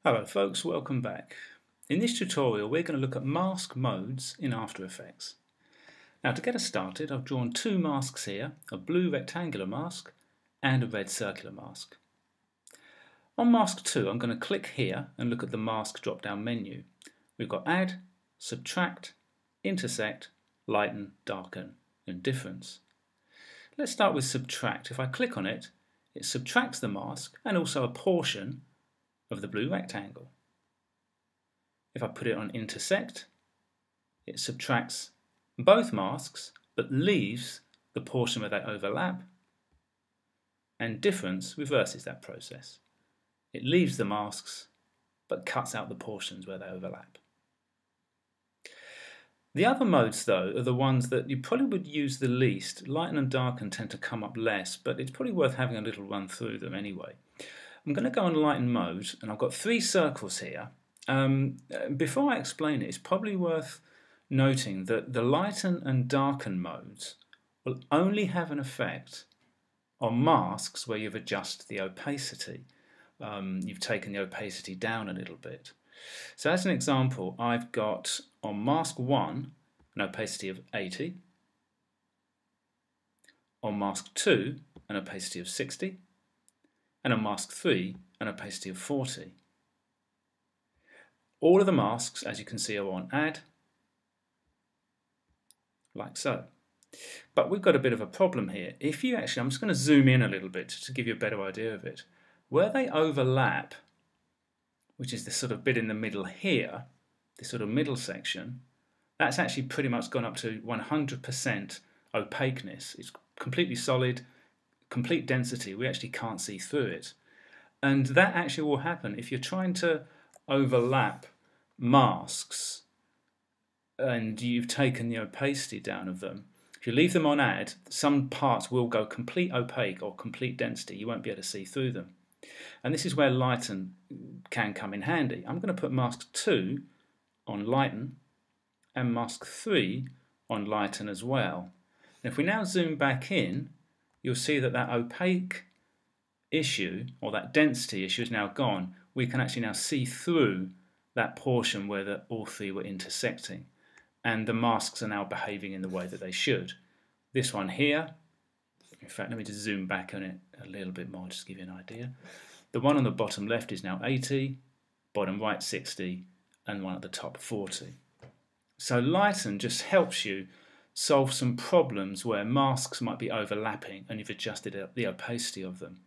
Hello folks, welcome back. In this tutorial we're going to look at mask modes in After Effects. Now to get us started I've drawn two masks here, a blue rectangular mask and a red circular mask. On mask 2 I'm going to click here and look at the mask drop down menu. We've got Add, Subtract, Intersect, Lighten, Darken and Difference. Let's start with Subtract. If I click on it, it subtracts the mask and also a portion of the blue rectangle. If I put it on intersect, it subtracts both masks but leaves the portion where they overlap, and difference reverses that process. It leaves the masks but cuts out the portions where they overlap. The other modes though are the ones that you probably would use the least. Lighten and Darken tend to come up less, but it's probably worth having a little run through them anyway. I'm going to go on Lighten mode, and I've got three circles here. Before I explain it, it's probably worth noting that the Lighten and Darken modes will only have an effect on masks where you've adjusted the opacity. You've taken the opacity down a little bit. So as an example, I've got on mask 1 an opacity of 80, on mask 2 an opacity of 60, and on mask 3 an opacity of 40. All of the masks, as you can see, are on Add, like so. But we've got a bit of a problem here. If you actually, I'm just going to zoom in a little bit to give you a better idea of it. Where they overlap, which is this sort of bit in the middle here, this sort of middle section, that's actually pretty much gone up to 100% opaqueness. It's completely solid, complete density. We actually can't see through it. And that actually will happen if you're trying to overlap masks and you've taken the opacity down of them. If you leave them on Add, some parts will go complete opaque or complete density. You won't be able to see through them. And this is where Lighten can come in handy. I'm going to put mask 2 on Lighten and mask 3 on Lighten as well. And if we now zoom back in, you'll see that that opaque issue, or that density issue, is now gone. We can actually now see through that portion where all three were intersecting, and the masks are now behaving in the way that they should. This one here, in fact, let me just zoom back on it a little bit more just to give you an idea. The one on the bottom left is now 80, bottom right 60, and one at the top 40. So Lighten just helps you solve some problems where masks might be overlapping and you've adjusted the opacity of them.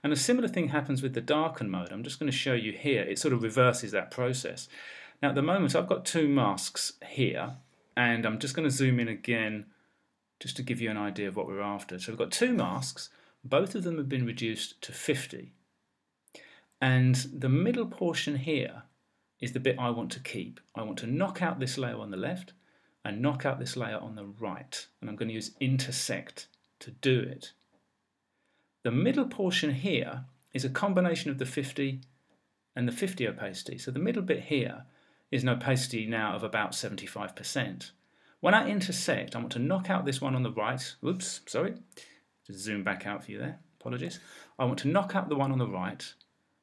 And a similar thing happens with the Darken mode. I'm just going to show you here. It sort of reverses that process. Now at the moment I've got two masks here, and I'm just going to zoom in again just to give you an idea of what we're after. So we've got two masks, both of them have been reduced to 50. And the middle portion here is the bit I want to keep. I want to knock out this layer on the left and knock out this layer on the right, and I'm going to use intersect to do it. The middle portion here is a combination of the 50 and the 50 opacity. So the middle bit here is an opacity now of about 75%. When I intersect, I want to knock out this one on the right. Oops, sorry. Just zoom back out for you there. Apologies. I want to knock out the one on the right,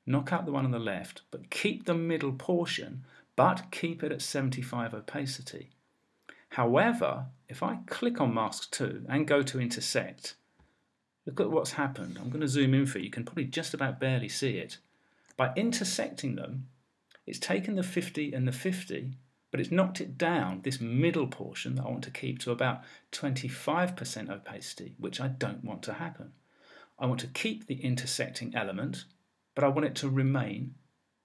knock out the one on the left, but keep the middle portion, but keep it at 75 opacity. However, if I click on mask 2 and go to intersect, look at what's happened. I'm going to zoom in for you. You can probably just about barely see it. By intersecting them, it's taken the 50 and the 50, but it's knocked it down, this middle portion that I want to keep, to about 25% opacity, which I don't want to happen. I want to keep the intersecting element, but I want it to remain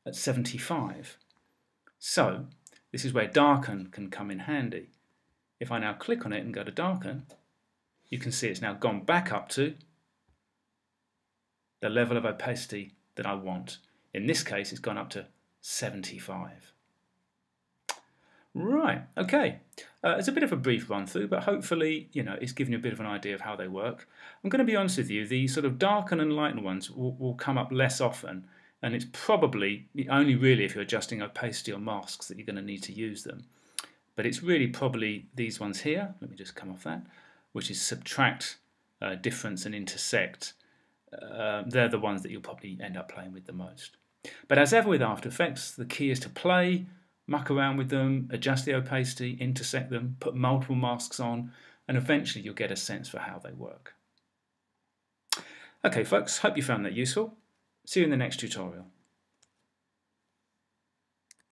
at 75. So this is where Darken can come in handy. If I now click on it and go to Darken, you can see it's now gone back up to the level of opacity that I want. In this case, it's gone up to 75. Right, okay. It's a bit of a brief run through, but hopefully, it's given you a bit of an idea of how they work. I'm going to be honest with you, the sort of Darken and Lighten ones will come up less often, and it's probably only really if you're adjusting opacity or masks that you're going to need to use them. But it's really probably these ones here, let me just come off that, which is subtract, difference and intersect. They're the ones that you'll probably end up playing with the most. But as ever with After Effects, the key is to play, muck around with them, adjust the opacity, intersect them, put multiple masks on, and eventually you'll get a sense for how they work. Okay folks, hope you found that useful. See you in the next tutorial.